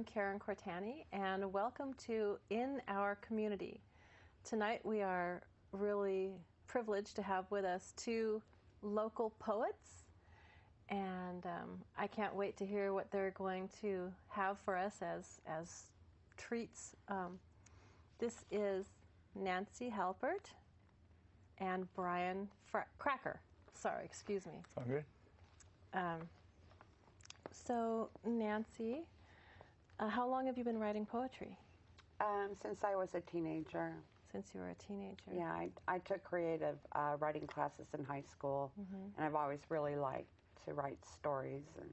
I'm Karen Cortani, and welcome to In Our Community. Tonight we are really privileged to have with us two local poets, and I can't wait to hear what they're going to have for us as treats. This is Nancy Halbert and Brian Kraker. Sorry, excuse me. All good. So, Nancy, how long have you been writing poetry? Since I was a teenager. Since you were a teenager? Yeah, I took creative writing classes in high school, and I've always really liked to write stories and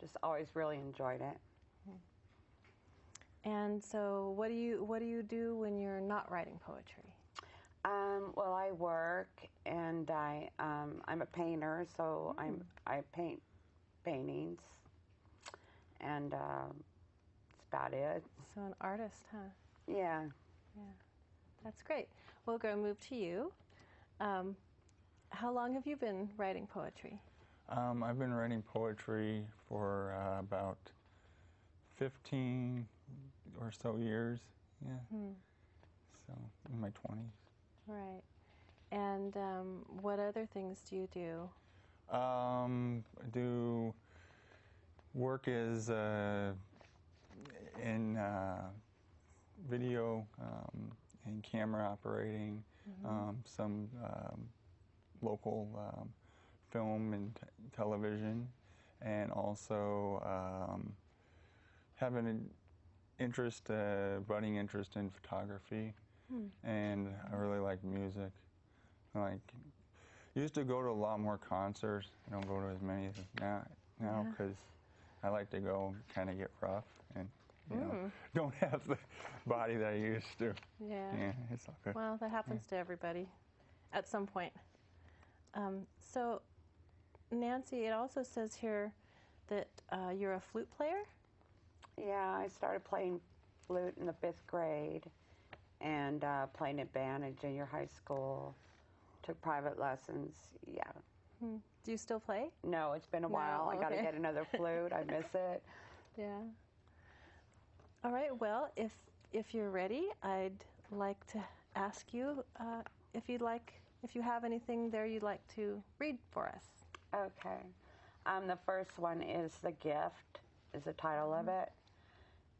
just always really enjoyed it. And so, what do you do when you're not writing poetry? Well, I work, and I'm a painter, so I paint paintings, and that's about it. So an artist, huh? Yeah. Yeah, that's great. We'll go move to you. How long have you been writing poetry? I've been writing poetry for about 15 or so years. Yeah. So in my 20s. Right. And what other things do you do? I do work as in video and camera operating, some local film and television, and also have an interest, budding interest in photography, and I really like music. Used to go to a lot more concerts. I don't go to as many now because I like to go and kind of get rough and don't have the body that I used to. Yeah. It's all good. Well, that happens to everybody at some point. So, Nancy, it also says here that you're a flute player? Yeah, I started playing flute in the 5th grade and playing in band in junior high school. Took private lessons, yeah. Do you still play? No, it's been a while. No, I got to okay. get another flute. I miss it. Yeah. All right, well, if you're ready, I'd like to ask you if you have anything there you'd like to read for us. Okay. The first one is The Gift, is the title of it.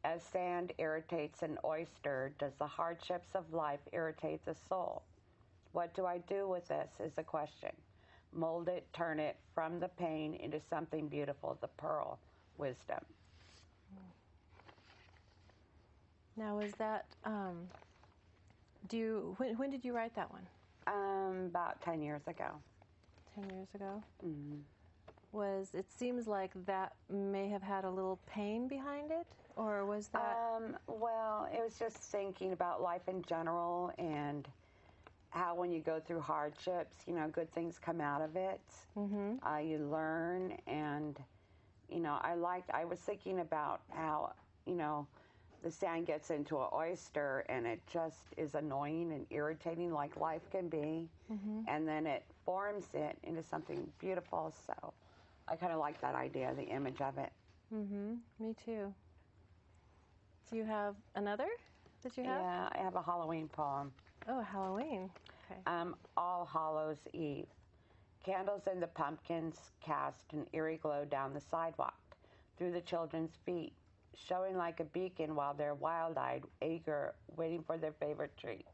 As sand irritates an oyster, does the hardships of life irritate the soul? What do I do with this is the question. Mold it, turn it from the pain into something beautiful, the pearl, wisdom. Now, is that, when did you write that one? About 10 years ago. 10 years ago? It seems like that may have had a little pain behind it, or was that? Well, it was just thinking about life in general and how when you go through hardships, good things come out of it. You learn, and, I was thinking about how, the sand gets into an oyster and it just is annoying and irritating like life can be. And then it forms it into something beautiful. So I kind of like that idea, the image of it. Me too. Do you have another that you have? Yeah, I have a Halloween poem. Oh, Halloween. Okay. All Hallows Eve. Candles in the pumpkins cast an eerie glow down the sidewalk, through the children's feet, showing like a beacon while they're wild-eyed, eager, waiting for their favorite treat.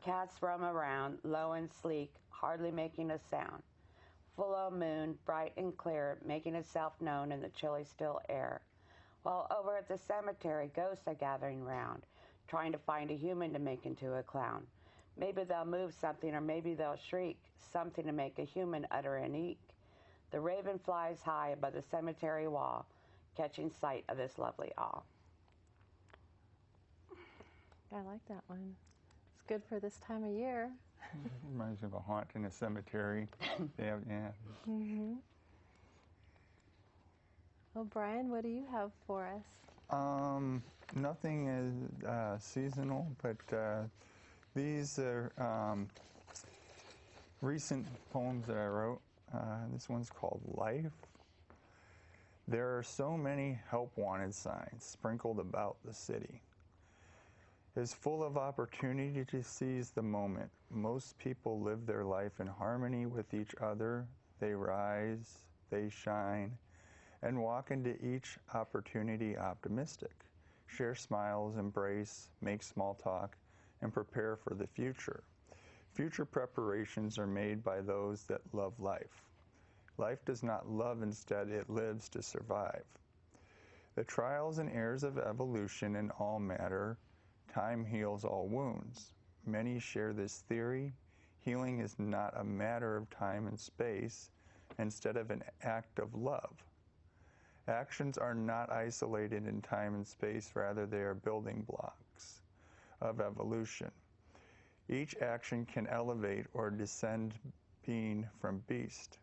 Cats roam around, low and sleek, hardly making a sound. Full moon, bright and clear, making itself known in the chilly, still air. While over at the cemetery, ghosts are gathering round, trying to find a human to make into a clown. Maybe they'll move something, or maybe they'll shriek, something to make a human utter an eek. The raven flies high above the cemetery wall, catching sight of this lovely all. I like that one. It's good for this time of year. Reminds me of a haunt in a cemetery. Yeah. Well, Brian, what do you have for us? Nothing is seasonal, but these are recent poems that I wrote. This one's called Life. There are so many help-wanted signs sprinkled about the city. Is full of opportunity to seize the moment. Most people live their life in harmony with each other. They rise, they shine, and walk into each opportunity optimistic. Share smiles, embrace, make small talk, and prepare for the future. Future preparations are made by those that love life. Life does not love, instead it lives to survive. The trials and errors of evolution in all matter. Time heals all wounds. Many share this theory. Healing is not a matter of time and space, instead of an act of love. Actions are not isolated in time and space, rather they are building blocks of evolution. Each action can elevate or descend being from beast.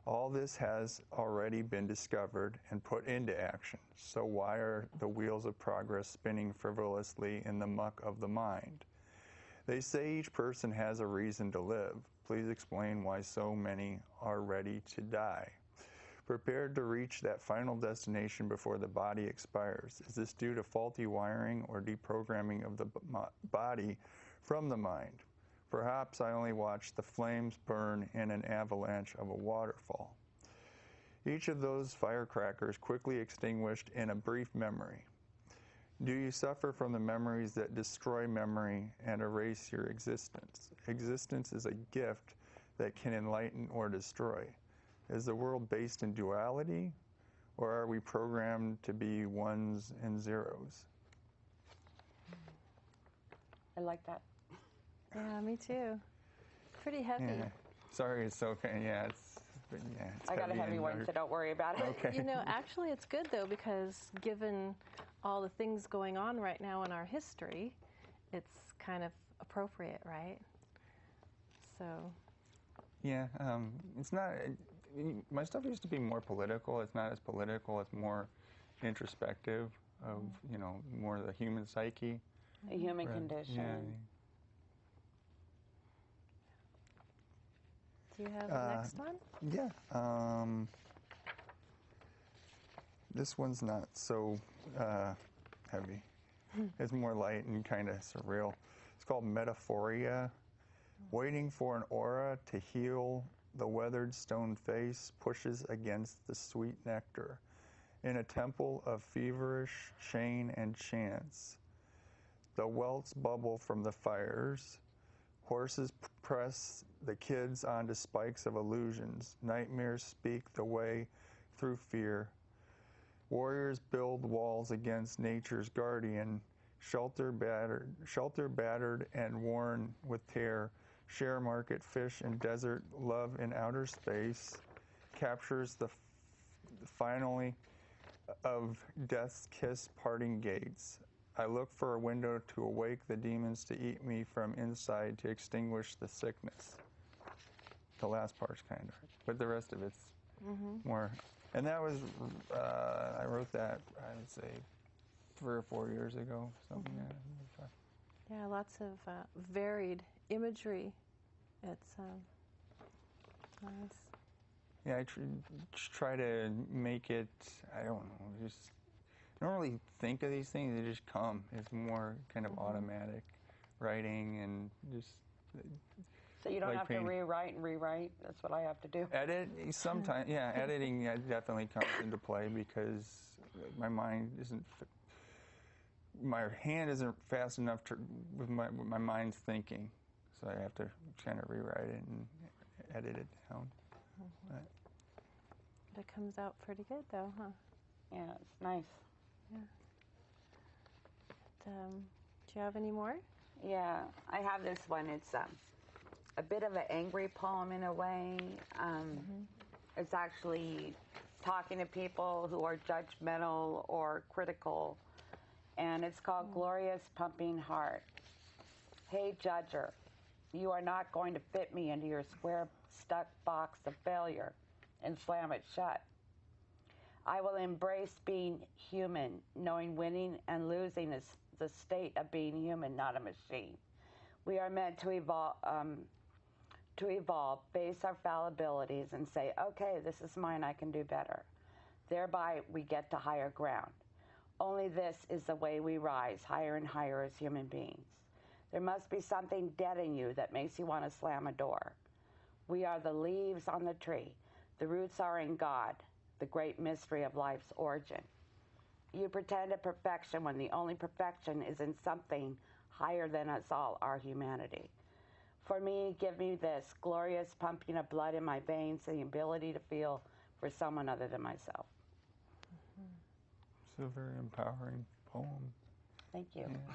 All this has already been discovered and put into action. So why are the wheels of progress spinning frivolously in the muck of the mind? They say each person has a reason to live. Please explain why so many are ready to die. Prepared to reach that final destination before the body expires. Is this due to faulty wiring or deprogramming of the body from the mind? Perhaps I only watched the flames burn in an avalanche of a waterfall. Each of those firecrackers quickly extinguished in a brief memory. Do you suffer from the memories that destroy memory and erase your existence? Existence is a gift that can enlighten or destroy. Is the world based in duality, or are we programmed to be ones and zeros? I like that. Yeah, me too. Pretty heavy. Yeah. Sorry, it's okay. Yeah, it's I got a heavy one, so don't worry about it. Okay. You know, actually it's good though, because given all the things going on right now in our history, it's kind of appropriate, right? So. Yeah, it's not, my stuff used to be more political. It's not as political. It's more introspective of, you know, more the human psyche. The human condition. Yeah. Do you have the next one? Yeah. This one's not so heavy. It's more light and kind of surreal. It's called Metaphoria. Waiting for an aura to heal, the weathered stone face pushes against the sweet nectar. In a temple of feverish chain and chance, the welts bubble from the fires. Horses press the kids onto spikes of illusions. Nightmares speak the way through fear. Warriors build walls against nature's guardian. Shelter battered and worn with tear. Share market fish in desert. Love in outer space. Captures the finally of death's kiss parting gates. I look for a window to awake the demons to eat me from inside, to extinguish the sickness. The last part's kind of, but the rest of it's more. And that was, I wrote that, I would say, 3 or 4 years ago, something like that. Yeah, lots of varied imagery. It's nice. Yeah, I try to make it, I don't know, just, I don't really think of these things, they just come. It's more kind of automatic writing and just... So you don't like have to rewrite and rewrite? That's what I have to do? Edit, sometimes, yeah, editing definitely comes into play because my mind isn't, my hand isn't fast enough to, with my mind's thinking. So I have to kind of rewrite it and edit it down. But it comes out pretty good though, huh? Yeah, it's nice. Yeah. Do you have any more? Yeah, I have this one. It's a bit of an angry poem in a way. It's actually talking to people who are judgmental or critical. And it's called Glorious Pumping Heart. Hey, judger, you are not going to fit me into your square stuck box of failure and slam it shut. I will embrace being human, knowing winning and losing is the state of being human, not a machine. We are meant to evolve, face our fallibilities, and say, okay, this is mine, I can do better. Thereby, we get to higher ground. Only this is the way we rise higher and higher as human beings. There must be something dead in you that makes you want to slam a door. We are the leaves on the tree. The roots are in God, the great mystery of life's origin. You pretend a perfection when the only perfection is in something higher than us all, our humanity. For me, give me this glorious pumping of blood in my veins, the ability to feel for someone other than myself. It's a very empowering poem. Thank you. Yeah.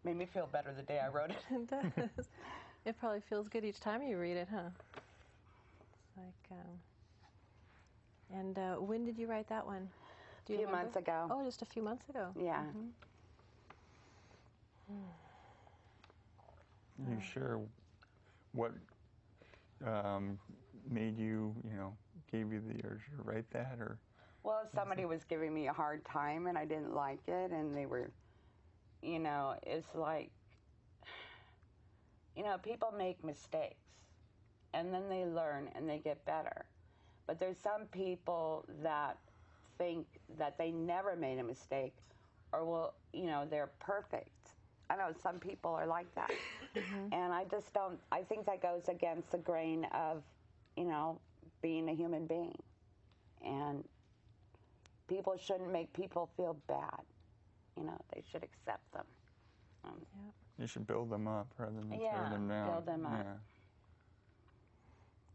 Made me feel better the day I wrote it. It does. It probably feels good each time you read it, huh? It's like, and when did you write that one? Do you A few remember? months ago. Oh, just a few months ago. Yeah. You sure what made you, gave you the urge to write that, or? Well, somebody was giving me a hard time and I didn't like it, and they were, it's like, people make mistakes and then they learn and they get better. But there's some people that think that they never made a mistake or will, they're perfect. I know some people are like that. And I just don't, I think that goes against the grain of, being a human being. And people shouldn't make people feel bad. They should accept them. You should build them up rather than tear them down. Build them up. Yeah.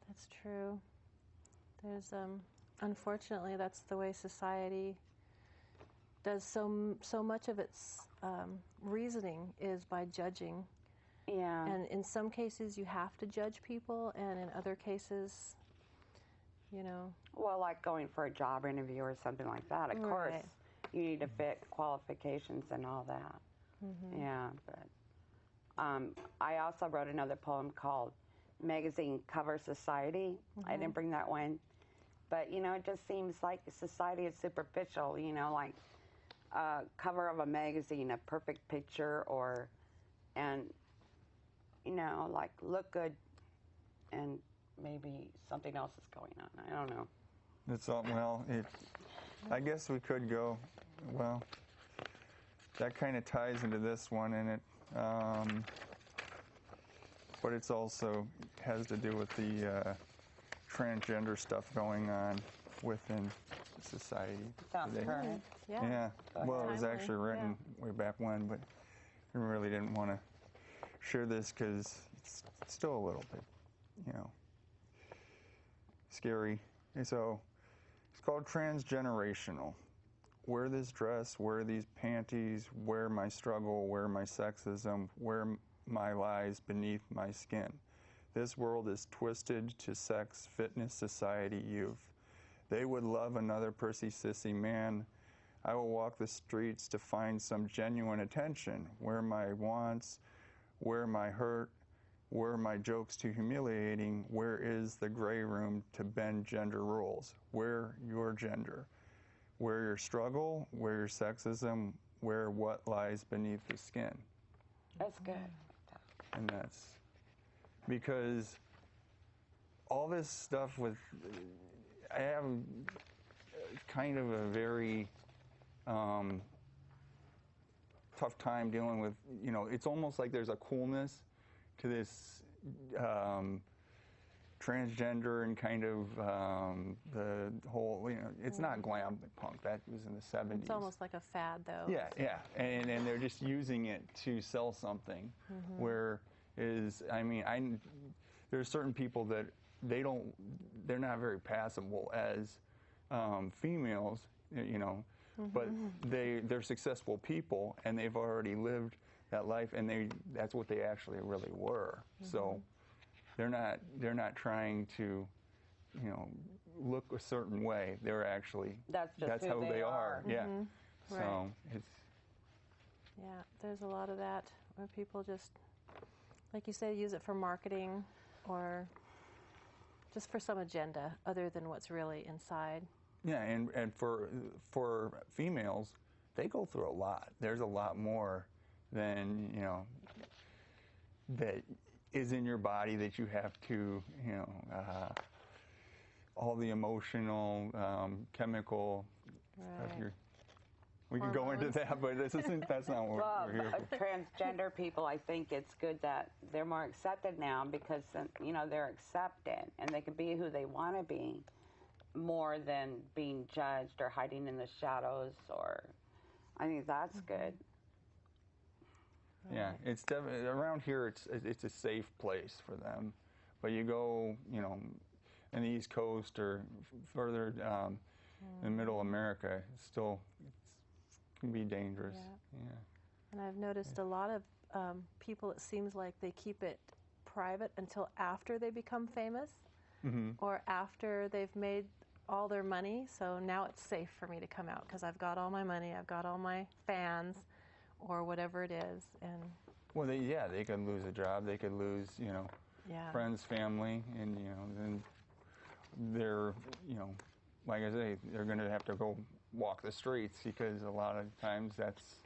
That's true. There's, unfortunately, that's the way society does so much of its reasoning is by judging. Yeah. And in some cases you have to judge people, and in other cases, Well, like going for a job interview or something like that. Of course, you need to fit qualifications and all that. Yeah, but I also wrote another poem called Magazine Cover Society. I didn't bring that one. But, it just seems like society is superficial, like a cover of a magazine, a perfect picture, like look good, and maybe something else is going on. I don't know. It's all, I guess we could go, that kind of ties into this one, and it, but it's also has to do with the transgender stuff going on within society. Sounds today. current. Yeah. Well, it was Timely, actually written way back when, but I really didn't want to share this because it's still a little bit, scary. And so it's called Transgenerational. Wear this dress, wear these panties, wear my struggle, wear my sexism, wear my lies beneath my skin. This world is twisted to sex, fitness, society, youth. They would love another pursy sissy man. I will walk the streets to find some genuine attention. Wear my wants, wear my hurt, wear my jokes too humiliating. Where is the gray room to bend gender rules? Wear your gender. Wear your struggle, wear your sexism, wear what lies beneath the skin. That's good. And that's because all this stuff with, I have kind of a very tough time dealing with, it's almost like there's a coolness to this transgender and kind of the whole, it's not glam punk. That was in the 70s. It's almost like a fad, though. Yeah, and they're just using it to sell something. There's certain people that they're not very passable as females, but they're successful people and they've already lived that life, and that's what they actually really were. So they're not trying to, look a certain way. They're actually That's how they are. Yeah. So Right. it's There's a lot of that where people just, like you say, use it for marketing or just for some agenda other than what's really inside. yeah, and for females, they go through a lot. There's a lot more than that is in your body that you have to all the emotional, chemical stuff. Right. We can go into that, but that's not what Well, we're here for. transgender people, I think it's good that they're more accepted now because, you know, they're accepted and they can be who they want to be more than being judged or hiding in the shadows. Or I think that's good. Yeah, it's definitely around here. It's a safe place for them, but you go, you know, in the East Coast or further in Middle America, it can be dangerous. Yeah. And I've noticed a lot of people, it seems like they keep it private until after they become famous or after they've made all their money. So now it's safe for me to come out because I've got all my money, I've got all my fans or whatever it is. And well, they could lose a job, they could lose, you know, friends, family, and, you know, then they're, you know, like I say, they're going to have to go walk the streets because a lot of times that's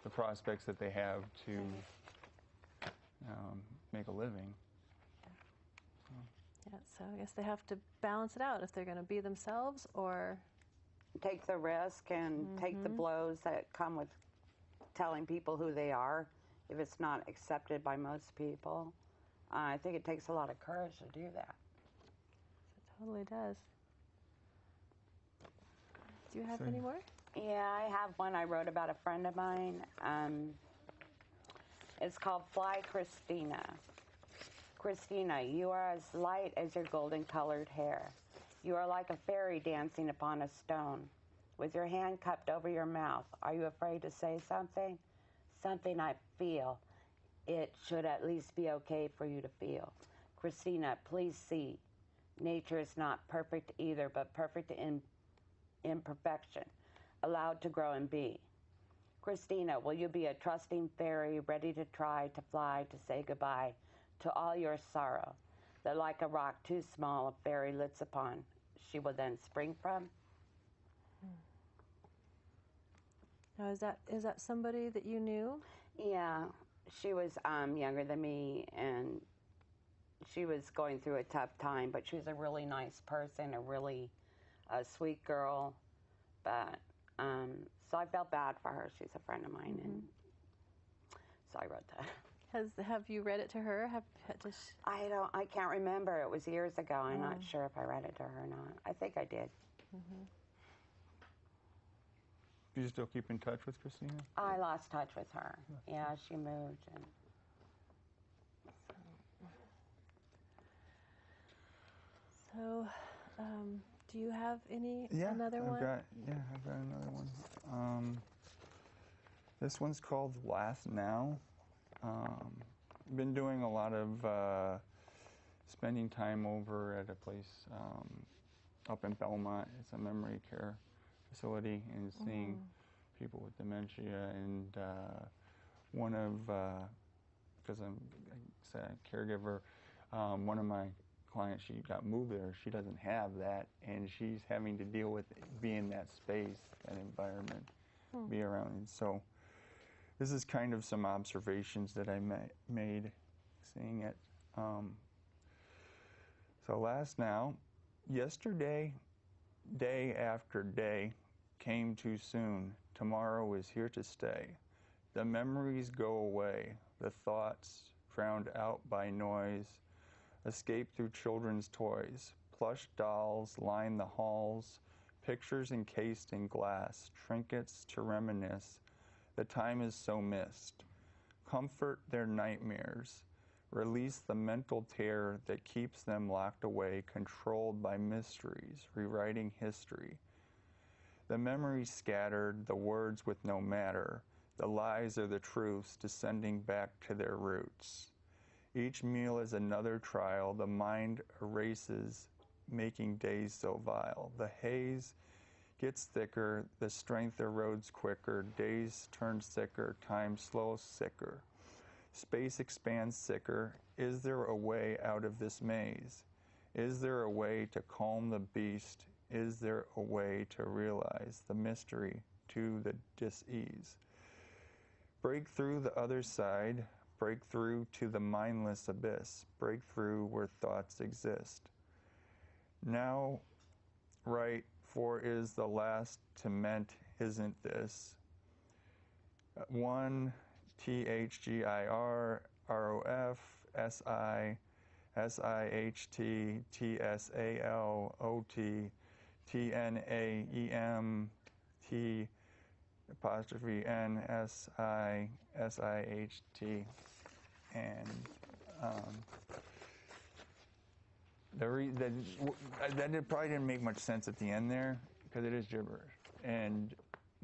the prospects that they have to make a living. Yeah, so I guess they have to balance it out if they're going to be themselves or take the risk and take the blows that come with telling people who they are if it's not accepted by most people. I think it takes a lot of courage to do that. It totally does. Do you have any more? Yeah, I have one I wrote about a friend of mine. It's called Fly Christina. Christina, you are as light as your golden-colored hair. You are like a fairy dancing upon a stone. With your hand cupped over your mouth, are you afraid to say something? Something I feel. It should at least be okay for you to feel. Christina, please see. Nature is not perfect either, but perfect in imperfection, allowed to grow and be. Christina, will you be a trusting fairy, ready to try to fly, to say goodbye to all your sorrow, that like a rock too small a fairy lits upon, she will then spring from? Now, is that somebody that you knew? Yeah, she was younger than me, and she was going through a tough time, but she was a really nice person, a really sweet girl. But so I felt bad for her. She's a friend of mine, and so I wrote that. Have you read it to her? I can't remember. It was years ago. I'm not sure if I read it to her or not. I think I did. Do you still keep in touch with Christina? I lost touch with her. Yeah, she moved. And so, do you have another one? I've got another one. This one's called Laugh Now. Been doing a lot of spending time over at a place up in Belmont. It's a memory care facility, and seeing people with dementia. And one of, because I'm a caregiver, one of my clients, she got moved there. She doesn't have that, and she's having to deal with being in that space, that environment, be around. And so this is kind of some observations that I made seeing it. So last now, yesterday, day after day, came too soon. Tomorrow is here to stay. The memories go away, the thoughts drowned out by noise, escape through children's toys. Plush dolls line the halls, pictures encased in glass, trinkets to reminisce. The time is so missed. Comfort their nightmares. Release the mental terror that keeps them locked away, controlled by mysteries, rewriting history. The memories scattered, the words with no matter. The lies are the truths, descending back to their roots. Each meal is another trial. The mind erases, making days so vile. The haze gets thicker, the strength erodes quicker, days turn sicker, time slows sicker. Space expands sicker. Is there a way out of this maze? Is there a way to calm the beast? Is there a way to realize the mystery to the dis-ease? Break through the other side, break through to the mindless abyss, break through where thoughts exist. Now write, for is the last to ment, isn't this? One THGIROFSIHTTSALOT and that probably didn't make much sense at the end there because it is gibberish,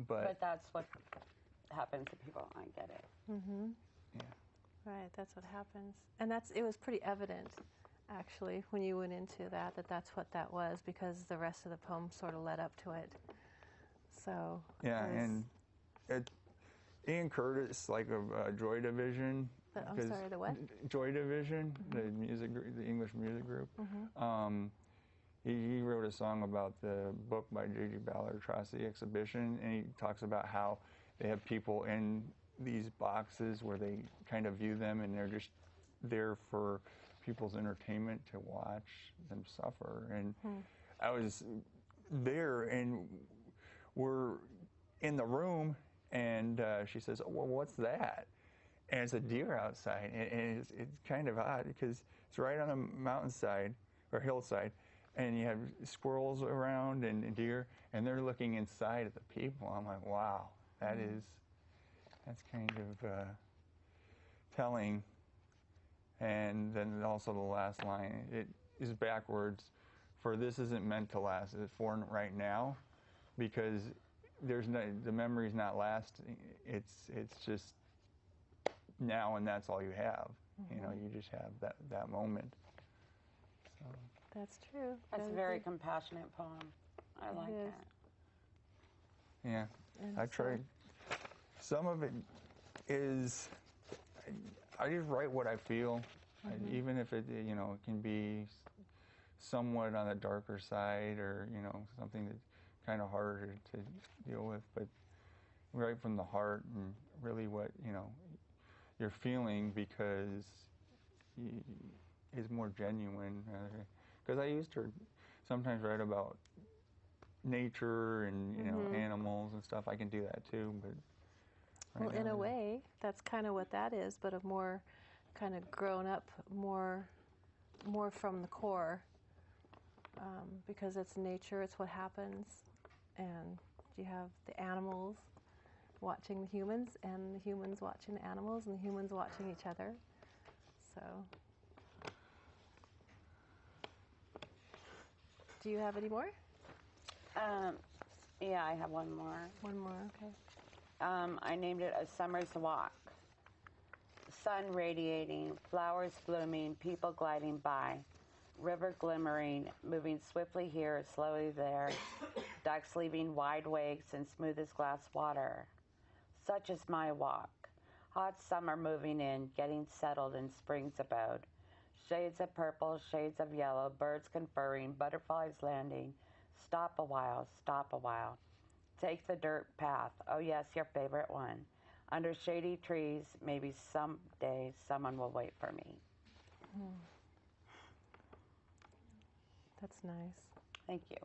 but that's what happens to people. I get it. Mm-hmm. Yeah. Right, that's what happens. And it was pretty evident, actually, when you went into that that's what that was, because the rest of the poem sort of led up to it. So yeah, and Ian Curtis, like of Joy Division. I'm sorry, the what? Joy Division, Mm-hmm. the English music group. Mm-hmm. He wrote a song about the book by J.G. Ballard, Atrocity Exhibition, and he talks about how they have people in these boxes where they kind of view them, and they're just there for people's entertainment to watch them suffer. And I was there, and we're in the room, and she says, "Oh, well, what's that?" And it's a deer outside, and it's kind of odd because it's right on a mountainside or hillside, and you have squirrels around and deer, and they're looking inside at the people. I'm like, wow, that's kind of telling. And then also the last line, it is backwards. For this isn't meant to last. It's for right now, because the memory's not lasting. It's just now, and that's all you have. You know, you just have that moment. So. That's true. That's a very compassionate poem. I like it. Yeah, And I tried. Some of it is, I just write what I feel, even if it, it can be somewhat on the darker side, or something that's kind of harder to deal with, but right from the heart, and really what you're feeling, because is more genuine. Because I used to sometimes write about nature and animals and stuff. I can do that too, but well, in a way, that's kind of what that is, but a more kind of grown up, more from the core, because it's nature, it's what happens, and you have the animals watching the humans, and the humans watching the animals, and the humans watching each other. So, do you have any more? Yeah, I have one more. One more, okay. I named it A Summer's Walk. Sun radiating, flowers blooming, people gliding by, river glimmering, moving swiftly here, slowly there, ducks leaving wide wakes in smooth as glass water. Such is my walk. Hot summer moving in, getting settled in spring's abode. Shades of purple, shades of yellow, birds conferring, butterflies landing. Stop a while, stop a while. Take the dirt path, oh yes, your favorite one. Under shady trees, maybe someday someone will wait for me. That's nice. Thank you.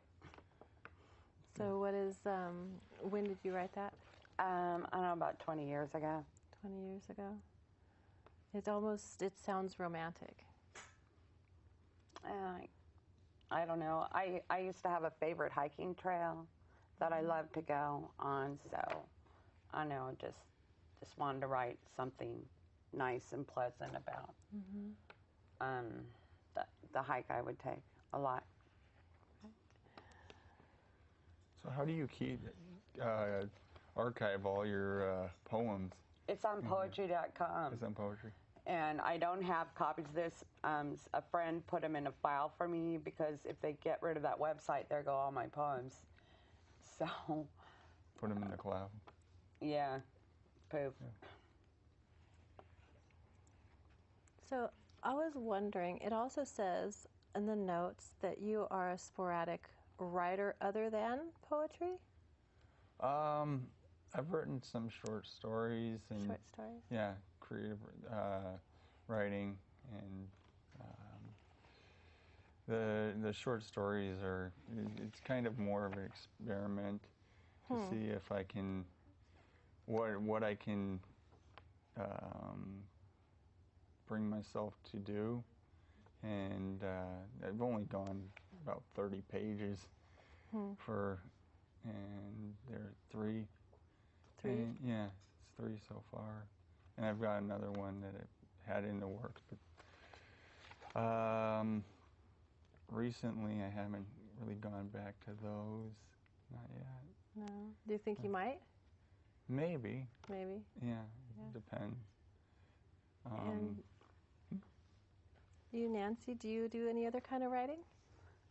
So what is, when did you write that? I don't know, about 20 years ago. 20 years ago. It sounds romantic. I don't know. I used to have a favorite hiking trail that I loved to go on, so I don't know, just wanted to write something nice and pleasant about the hike I would take a lot. So how do you archive all your poems? It's on poetry.com. It's on poetry. And I don't have copies of this. A friend put them in a file for me, because if they get rid of that website, there go all my poems. So. Put them in the cloud. Yeah. Poof. Yeah. So I was wondering, it also says in the notes that you are a sporadic writer other than poetry? I've written some short stories. Short stories? Yeah, creative writing, and The short stories are, it's kind of more of an experiment to see if I can, what I can bring myself to do. And I've only gone about 30 pages and there are three. Three? And, yeah, it's 3 so far. And I've got another one that I had in the works, but recently I haven't really gone back to those, not yet. No. Do you think you might? Maybe. Maybe. Yeah, depends. And you, Nancy, do you do any other kind of writing?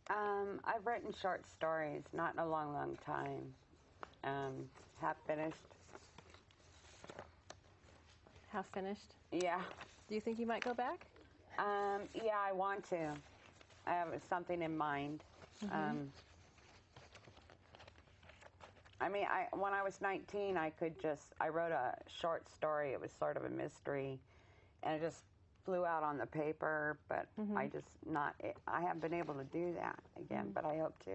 I've written short stories, not in a long, long time. Half finished. Half finished? Yeah. Do you think you might go back? Yeah, I want to. I have something in mind. I mean, when I was 19, I wrote a short story. It was sort of a mystery, and it just flew out on the paper, but I haven't been able to do that again, but I hope to.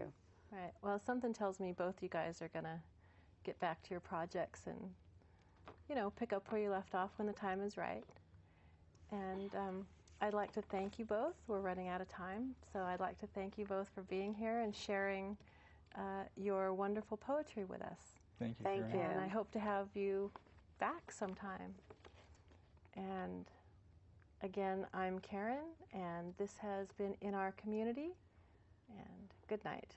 Right. Well, something tells me both you guys are going to get back to your projects and, you know, pick up where you left off when the time is right. And I'd like to thank you both. We're running out of time, so I'd like to thank you both for being here and sharing your wonderful poetry with us. Thank you. Thank you. And I hope to have you back sometime. And again, I'm Karen, and this has been In Our Community, and good night.